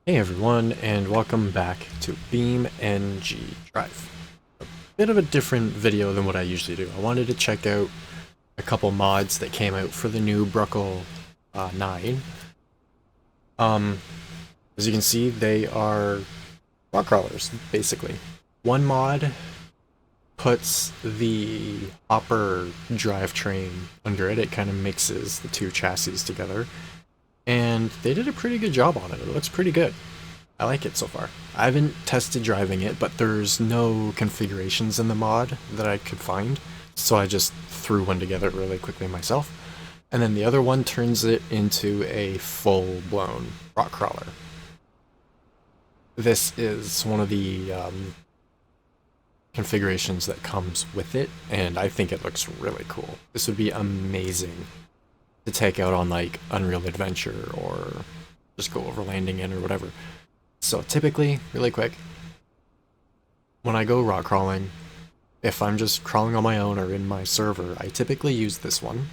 Hey everyone, and welcome back to BeamNG.drive. A bit of a different video than what I usually do. I wanted to check out a couple mods that came out for the new Bruckell 9. As you can see, they are rock crawlers, basically. One mod puts the hopper drivetrain under it. It kind of mixes the two chassis together. And they did a pretty good job on it. It looks pretty good. I like it so far. I haven't tested driving it, but there's no configurations in the mod that I could find, so I just threw one together really quickly myself. And then the other one turns it into a full-blown rock crawler. This is one of the configurations that comes with it, and I think it looks really cool. This would be amazing to take out on like Unreal Adventure or just go over landing in or whatever. So typically, really quick, when I go rock crawling, if I'm just crawling on my own or in my server, I typically use this one.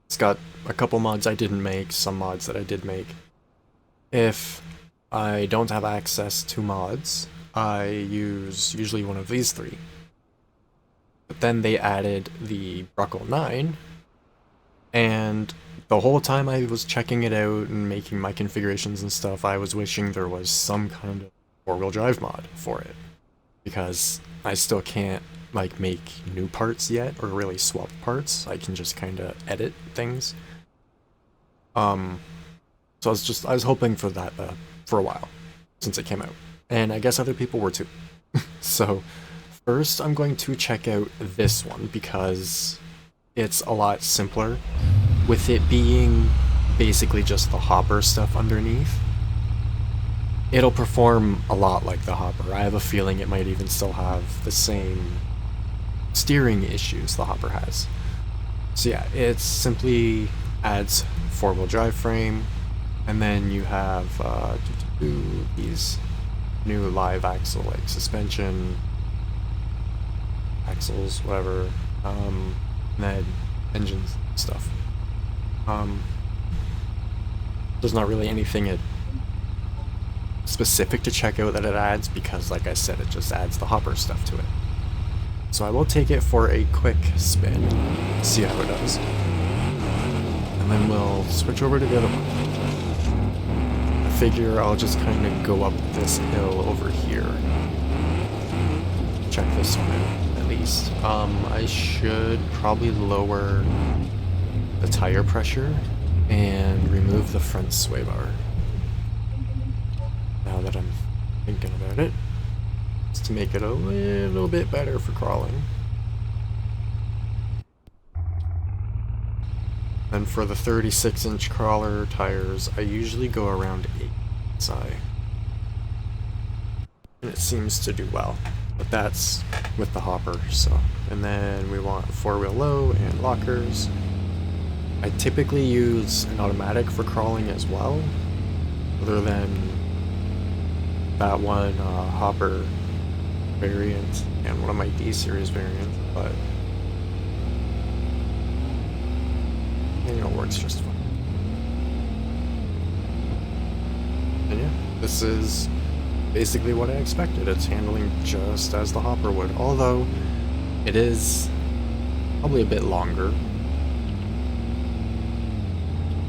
It's got a couple mods I didn't make, some mods that I did make. If I don't have access to mods, I use usually one of these three. But then they added the Bruckell 9, and the whole time I was checking it out and making my configurations and stuff, I was wishing there was some kind of four-wheel drive mod for it. Because I still can't like make new parts yet or really swap parts. I can just kind of edit things. So I was hoping for that for a while since it came out. And I guess other people were too. So first I'm going to check out this one because it's a lot simpler, with it being basically just the hopper stuff underneath. It'll perform a lot like the hopper. I have a feeling it might even still have the same steering issues the hopper has. So yeah, it simply adds four-wheel drive frame, and then you have these new live axle, like suspension axles, whatever, and then engines stuff. There's not really anything specific to check out that it adds because, like I said, it just adds the hopper stuff to it. So I will take it for a quick spin, see how it does, and then we'll switch over to the other one. I figure I'll just kind of go up this hill over here. Check this one out, at least. I should probably lower the tire pressure and remove the front sway bar. Now that I'm thinking about it, just to make it a little bit better for crawling. And for the 36-inch crawler tires, I usually go around 8 MSI. And it seems to do well, but that's with the hopper, so. And then we want four-wheel low and lockers. I typically use an automatic for crawling as well, other than that one hopper variant and one of my D-series variants, but you know, it works just fine. And yeah, this is basically what I expected. It's handling just as the hopper would, although it is probably a bit longer.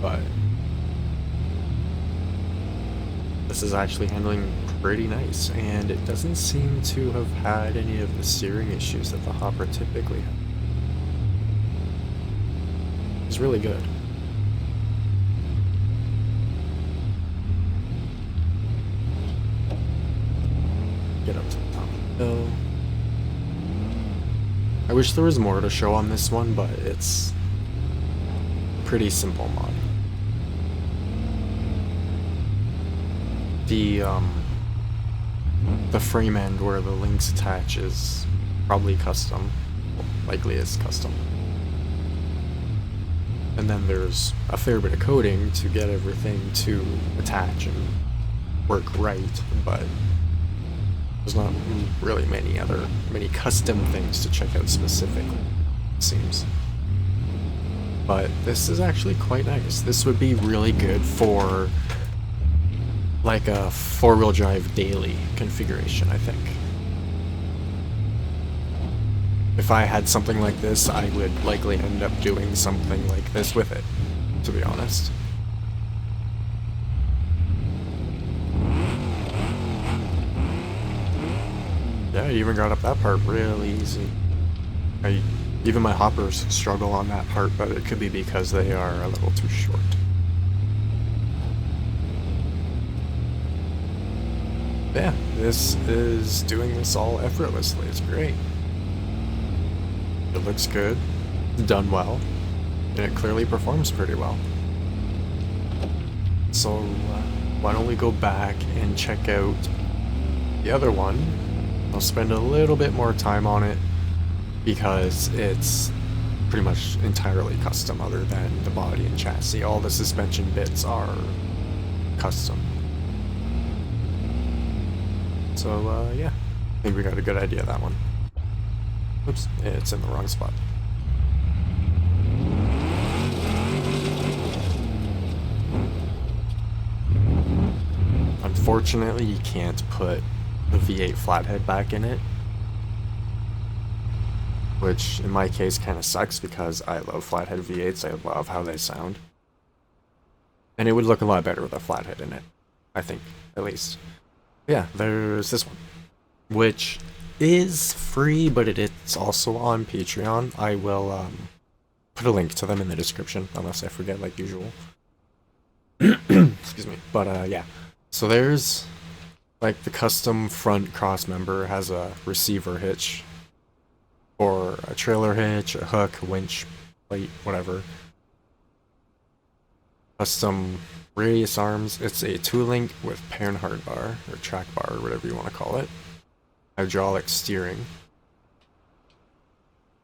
But this is actually handling pretty nice, and it doesn't seem to have had any of the steering issues that the hopper typically has. It's really good. Get up to the top of the hill. I wish there was more to show on this one, but it's a pretty simple mod. The frame end where the links attach is probably custom, likely is custom. And then there's a fair bit of coding to get everything to attach and work right, but there's not really many custom things to check out specifically, it seems. But this is actually quite nice. This would be really good for like a four-wheel drive daily configuration, I think. If I had something like this, I would likely end up doing something like this with it, to be honest. Yeah, I even got up that part real easy. Even my hoppers struggle on that part, but it could be because they are a little too short. Yeah, this is doing this all effortlessly. It's great. It looks good, it's done well, and it clearly performs pretty well. So why don't we go back and check out the other one. I'll spend a little bit more time on it because it's pretty much entirely custom other than the body and chassis. All the suspension bits are custom. So yeah, I think we got a good idea of that one. Oops, it's in the wrong spot. Unfortunately, you can't put the V8 flathead back in it, which in my case kind of sucks because I love flathead V8s. I love how they sound. And it would look a lot better with a flathead in it, I think, at least. Yeah, there's this one, which is free, but it's also on Patreon. I will put a link to them in the description, unless I forget like usual. Excuse me. But yeah, so there's like the custom front cross member has a receiver hitch, or a trailer hitch, a hook, a winch, plate, whatever. Custom radius arms. It's a 2-link with Panhard bar, or track bar, or whatever you want to call it. Hydraulic steering.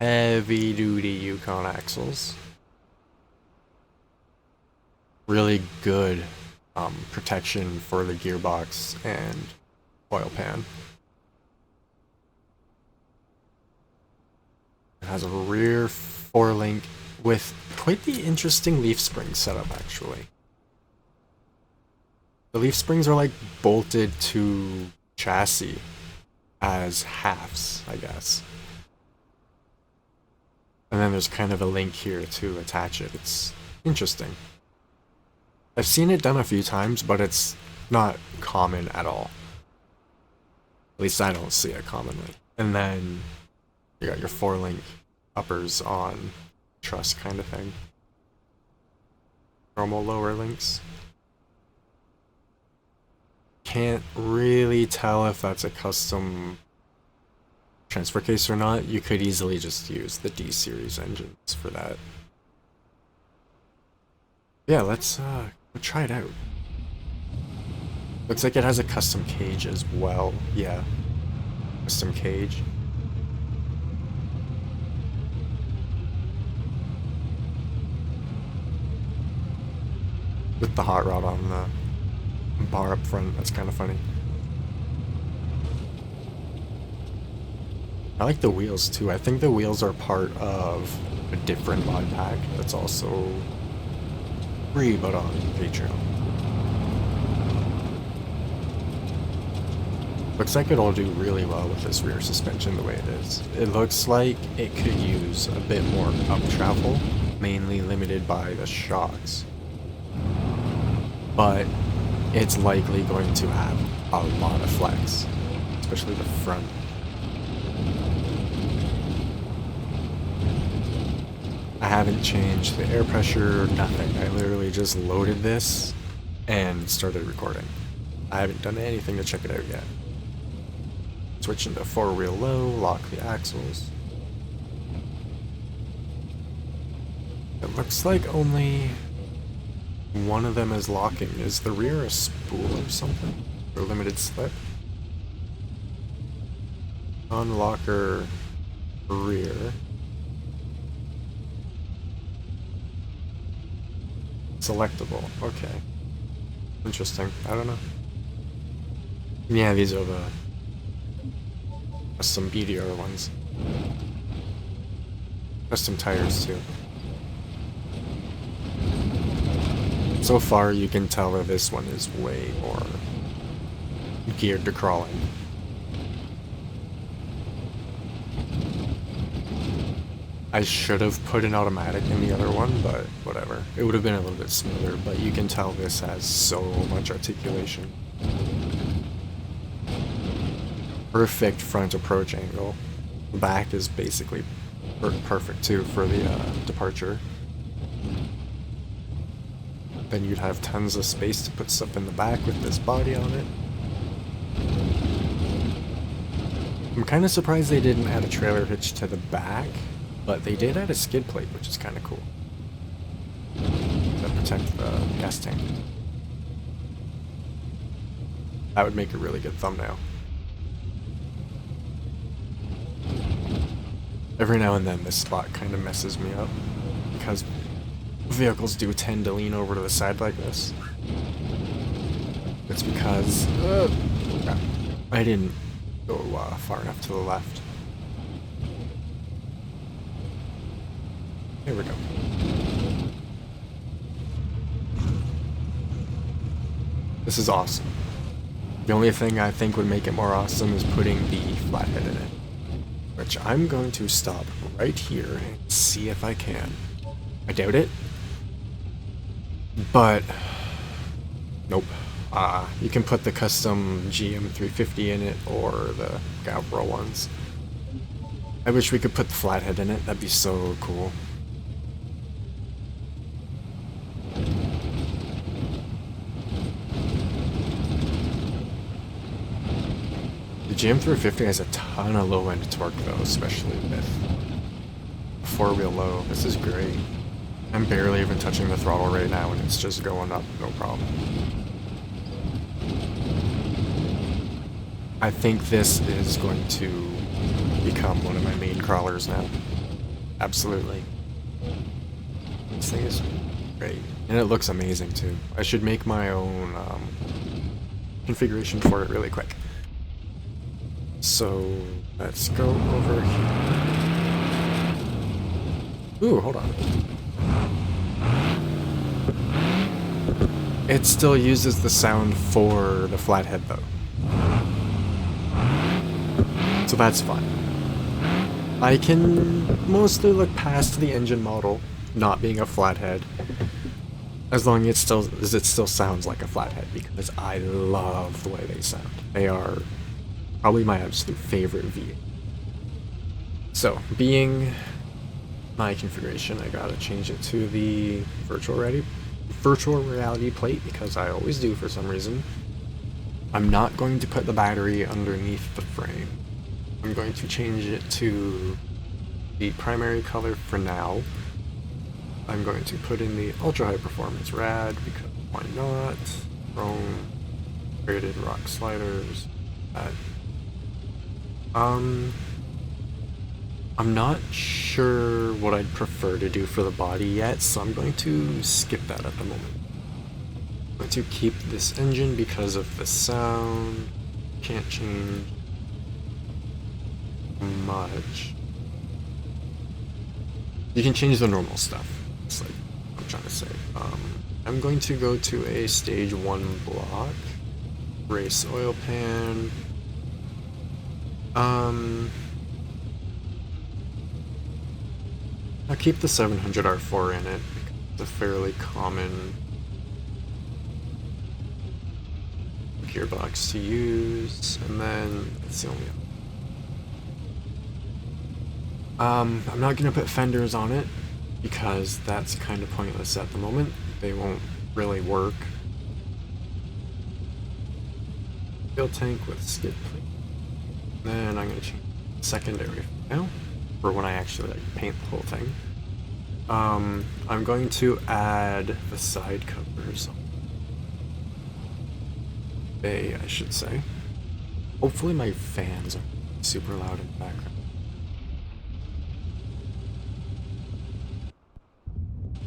Heavy duty Yukon axles. Really good protection for the gearbox and oil pan. It has a rear 4-link with quite the interesting leaf spring setup, actually. The leaf springs are like bolted to chassis as halves, I guess. And then there's kind of a link here to attach it. It's interesting. I've seen it done a few times, but it's not common at all. At least I don't see it commonly. And then you got your 4-link uppers on truss kind of thing. Normal lower links. Can't really tell if that's a custom transfer case or not. You could easily just use the D series engines for that. Yeah, let's try it out. Looks like it has a custom cage as well. Yeah, custom cage. With the hot rod on the bar up front, that's kind of funny. I like the wheels too. I think the wheels are part of a different mod pack that's also free but on Patreon. Looks like it'll do really well with this rear suspension the way it is. It looks like it could use a bit more up travel, mainly limited by the shocks. But it's likely going to have a lot of flex, especially the front. I haven't changed the air pressure, nothing. I literally just loaded this and started recording. I haven't done anything to check it out yet. Switch into 4-wheel low, lock the axles. It looks like only one of them is locking. Is the rear a spool or something? Or limited slip? Unlocker rear. Selectable. Okay. Interesting. I don't know. Yeah, these are the custom BDR ones. Custom tires too. So far you can tell that this one is way more geared to crawling. I should have put an automatic in the other one, but whatever. It would have been a little bit smoother, but you can tell this has so much articulation. Perfect front approach angle. The back is basically perfect too for the departure. Then you'd have tons of space to put stuff in the back with this body on it. I'm kind of surprised they didn't add a trailer hitch to the back. But they did add a skid plate, which is kind of cool. To protect the gas tank. That would make a really good thumbnail. Every now and then this spot kind of messes me up. Because vehicles do tend to lean over to the side like this. It's because... crap. I didn't go far enough to the left. Here we go. This is awesome. The only thing I think would make it more awesome is putting the flathead in it. Which I'm going to stop right here and see if I can. I doubt it. But... nope. You can put the custom GM350 in it or the Galbro ones. I wish we could put the flathead in it. That'd be so cool. The GM350 has a ton of low end torque though, especially with a 4-wheel low. This is great. I'm barely even touching the throttle right now and it's just going up, no problem. I think this is going to become one of my main crawlers now. Absolutely. This thing is great. And it looks amazing too. I should make my own configuration for it really quick. So let's go over here. Ooh, hold on. It still uses the sound for the flathead though. So that's fine. I can mostly look past the engine model not being a flathead as long as it still sounds like a flathead, because I love the way they sound. They are probably my absolute favorite V8. So, being my configuration, I gotta change it to the virtual reality plate because I always do for some reason. I'm not going to put the battery underneath the frame. I'm going to change it to the primary color for now. I'm going to put in the ultra high performance rad because why not? Chrome, graded rock sliders. I'm not sure what I'd prefer to do for the body yet, so I'm going to skip that at the moment. I'm going to keep this engine because of the sound. Can't change much. You can change the normal stuff. It's like what I'm trying to say. I'm going to go to a stage 1 block. Race oil pan. I'll keep the 700R4 in it because it's a fairly common gearbox to use, and then that's the only I'm not gonna put fenders on it because that's kind of pointless at the moment. They won't really work. Fuel tank with skid plate. Then I'm gonna change secondary now for when I actually paint the whole thing. I'm going to add the side covers. I should say. Hopefully my fans are super loud in the background.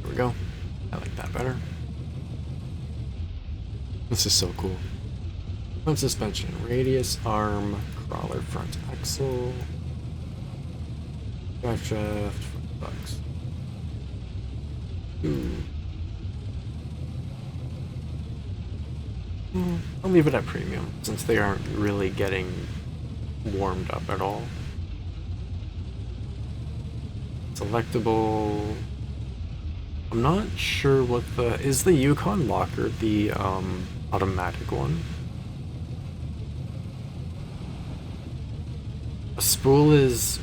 There we go. I like that better. This is so cool. Front suspension, radius, arm, crawler, front axle, drive shaft, front box. Ooh. I'll leave it at premium, since they aren't really getting warmed up at all. Selectable. I'm not sure what is the Yukon locker the automatic one? A spool is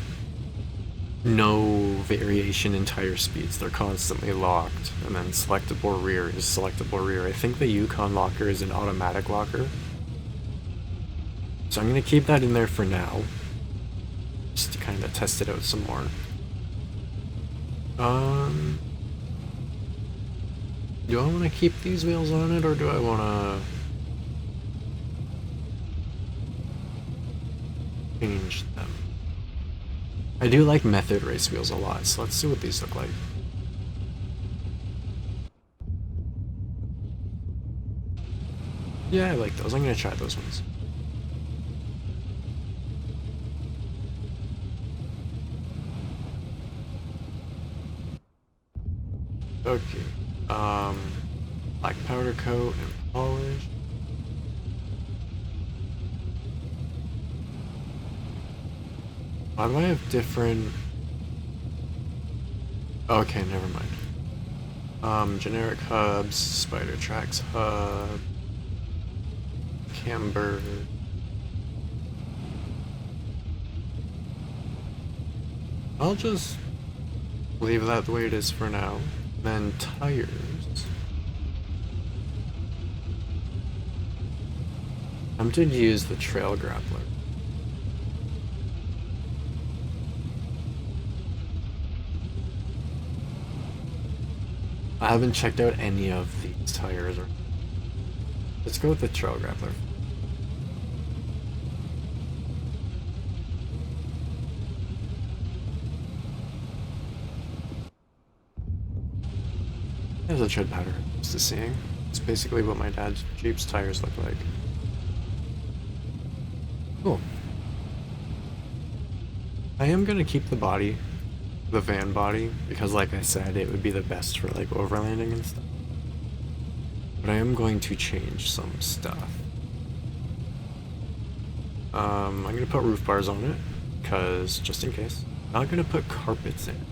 no variation in tire speeds, they're constantly locked, and then selectable rear is selectable rear. I think the Yukon locker is an automatic locker, so I'm going to keep that in there for now, just to kind of test it out some more. Do I want to keep these wheels on it, or do I want to change them? I do like method race wheels a lot, so let's see what these look like. Yeah, I like those. I'm gonna try those ones. Okay. Black powder coat and polish. Why do I have different... Okay, never mind. Generic hubs, Spider Tracks hub, camber. I'll just leave that the way it is for now. Then tires. I'm tempted to use the trail grappler. I haven't checked out any of these tires. Let's go with the trail grappler. There's a tread pattern I'm used to seeing. It's basically what my dad's Jeep's tires look like. Cool. I am gonna keep the body, the van body, because like I said, it would be the best for like overlanding and stuff. But I am going to change some stuff. I'm gonna put roof bars on it, because just in case. I'm not gonna put carpets in.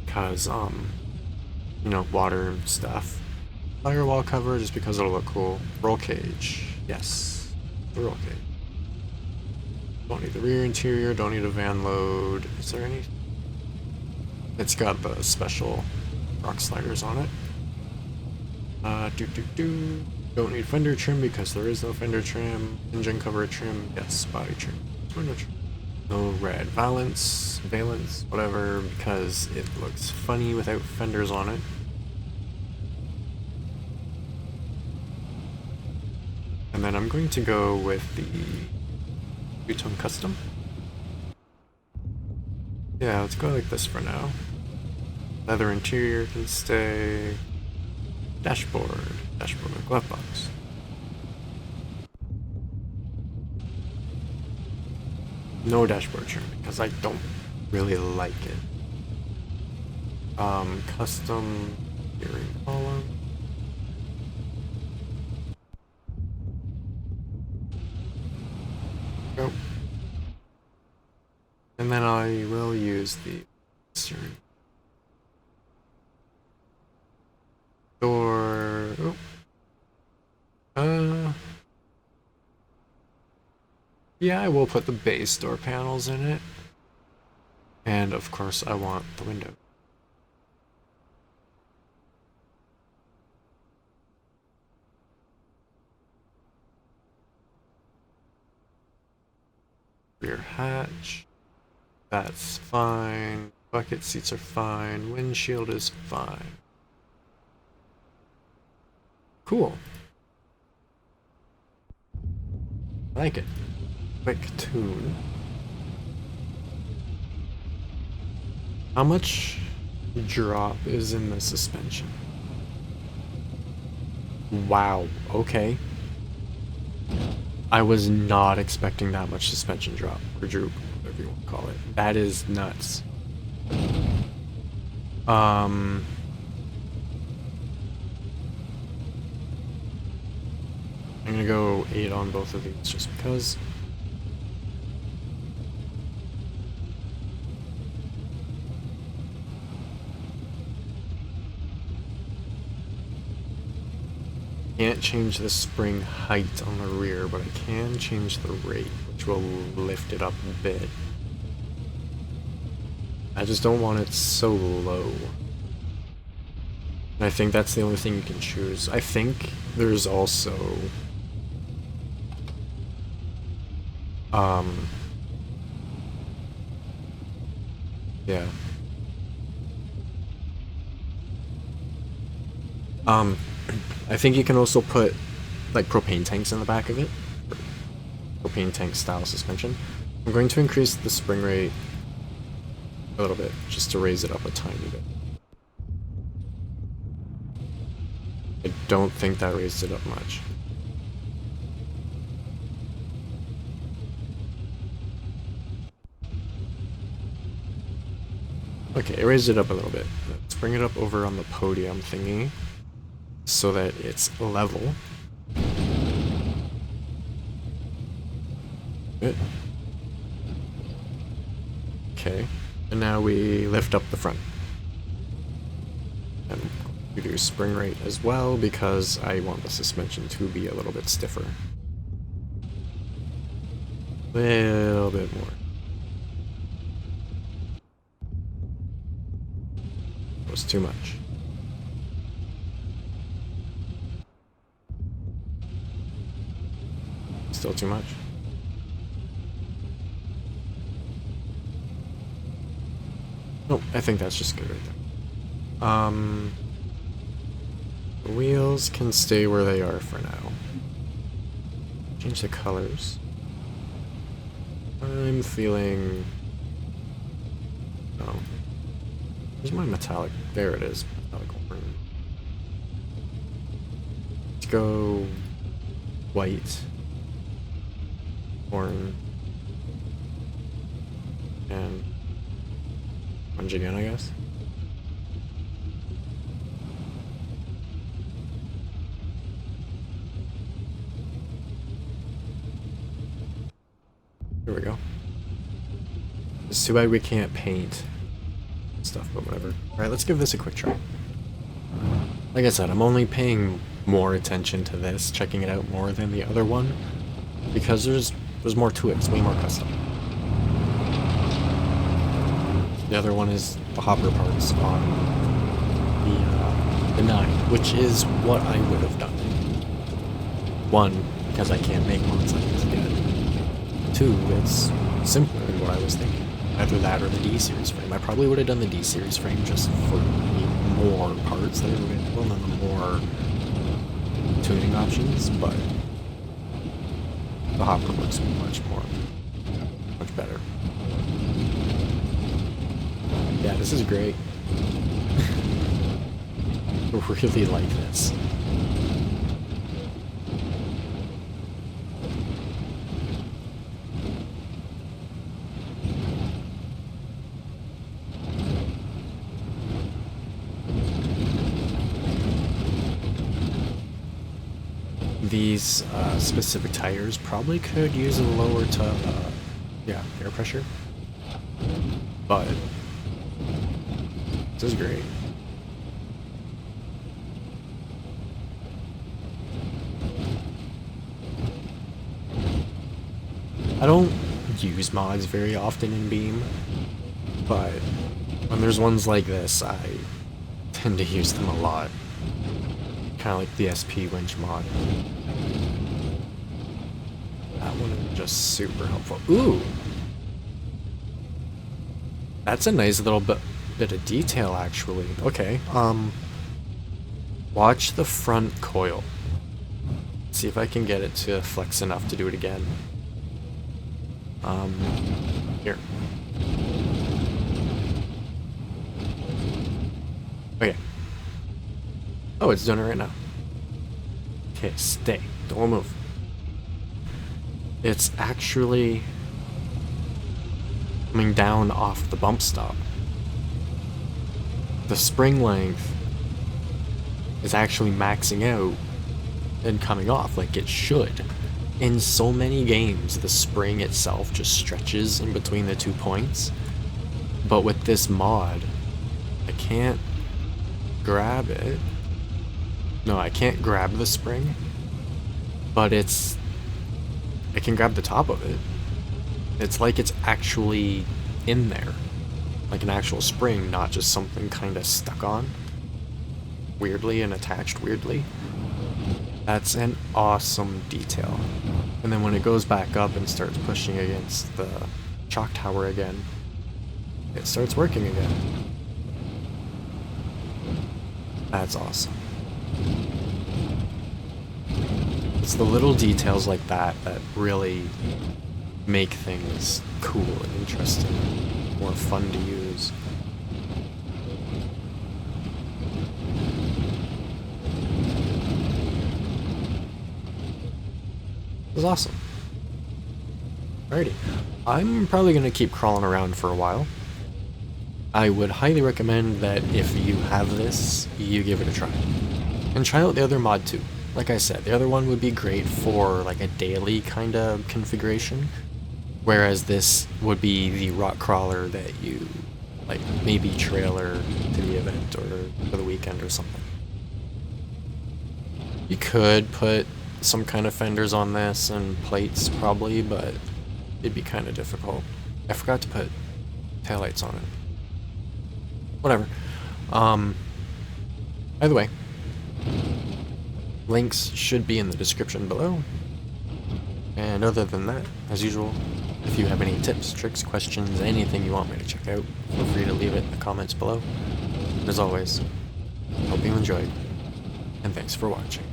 Because, you know, water and stuff. Firewall cover, just because it'll look cool. Roll cage. Yes. The roll cage. Don't need the rear interior, don't need a van load. Is there any? It's got the special rock sliders on it. Don't need fender trim because there is no fender trim. Engine cover trim, yes. Body trim. Window trim. No red valance, whatever, because it looks funny without fenders on it. And then I'm going to go with the N.M Custom. Yeah, let's go like this for now. Leather interior can stay. Dashboard with glove box. No dashboard trim because I don't really like it. Custom steering column. Go. And then I will use the steering door. Yeah, I will put the base door panels in it. And of course I want the window. Rear hatch. That's fine. Bucket seats are fine. Windshield is fine. Cool. I like it. Quick tune. How much drop is in the suspension? Wow, okay. I was not expecting that much suspension drop, or droop, whatever you want to call it. That is nuts. I'm gonna go 8 on both of these just because. Can't change the spring height on the rear, but I can change the rate, which will lift it up a bit. I just don't want it so low. And I think that's the only thing you can choose. I think there's also yeah. I think you can also put like propane tanks in the back of it. Propane tank style suspension. I'm going to increase the spring rate a little bit just to raise it up a tiny bit. I don't think that raised it up much. Okay, it raised it up a little bit. Let's bring it up over on the podium thingy so that it's level. Good. Okay, and now we lift up the front. And we do spring rate as well because I want the suspension to be a little bit stiffer. A little bit more. That was too much. Still too much. Nope, I think that's just good right there. The wheels can stay where they are for now. Change the colors. I'm feeling... Oh. Where's my metallic? There it is. Metallic orange. Let's go... white. Orange. And... orange again, I guess. Here we go. It's too bad we can't paint stuff, but whatever. Alright, let's give this a quick try. Like I said, I'm only paying more attention to this, checking it out more than the other one, because there's more to it. It's way more custom. The other one is the hopper parts on the 9, which is what I would have done. 1, because I can't make mods like this yet. 2, it's simpler than what I was thinking. Either that or the D-series frame. I probably would have done the D-series frame just for the more parts that are available and the more tuning options, but the hopper works much better. Yeah, this is great. I really like this. These specific tires probably could use a lower air pressure, but this is great. I don't use mods very often in Beam, but when there's ones like this, I tend to use them a lot. Kind of like the SP winch mod. That one is just super helpful. Ooh! That's a nice little bit of detail, actually. Okay, watch the front coil. See if I can get it to flex enough to do it again. Here. Okay. Oh, it's doing it right now. Okay, stay. Don't move. It's actually coming down off the bump stop. The spring length is actually maxing out and coming off like it should. In so many games, the spring itself just stretches in between the 2 points. But with this mod, I can't grab it. No, I can't grab the spring, but I can grab the top of it. It's like it's actually in there, like an actual spring, not just something kind of stuck on weirdly and attached weirdly. That's an awesome detail. And then when it goes back up and starts pushing against the chalk tower again, it starts working again. That's awesome. It's the little details like that that really make things cool and interesting, more fun to use. It was awesome. Alrighty, I'm probably going to keep crawling around for a while. I would highly recommend that if you have this, you give it a try. And try out the other mod too. Like I said, the other one would be great for like a daily kind of configuration, whereas this would be the rock crawler that you like maybe trailer to the event or for the weekend or something. You could put some kind of fenders on this and plates probably, but it'd be kind of difficult. I forgot to put taillights on it. Whatever. Either way, links should be in the description below. And other than that, as usual, if you have any tips, tricks, questions, anything you want me to check out, feel free to leave it in the comments below. And as always, hope you enjoyed, and thanks for watching.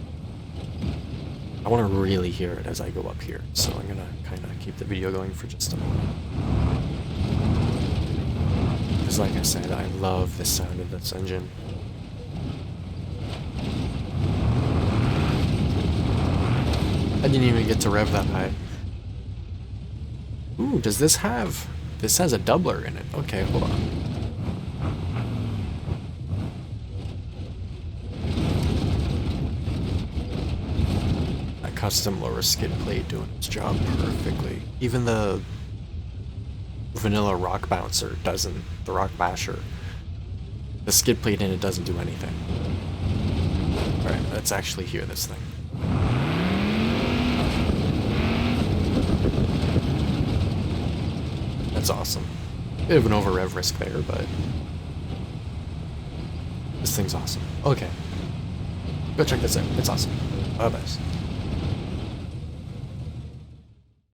I want to really hear it as I go up here, so I'm gonna kind of keep the video going for just a moment. Because like I said, I love the sound of this engine. I didn't even get to rev that high. Ooh, does this have... This has a doubler in it. Okay, hold on. That custom lower skid plate doing its job perfectly. Even the vanilla rock bouncer doesn't. The rock basher. The skid plate in it doesn't do anything. Alright, let's actually hear this thing. That's awesome. Bit of an over rev risk there, but this thing's awesome. Okay. Go check this out. It's awesome. Bye-bye.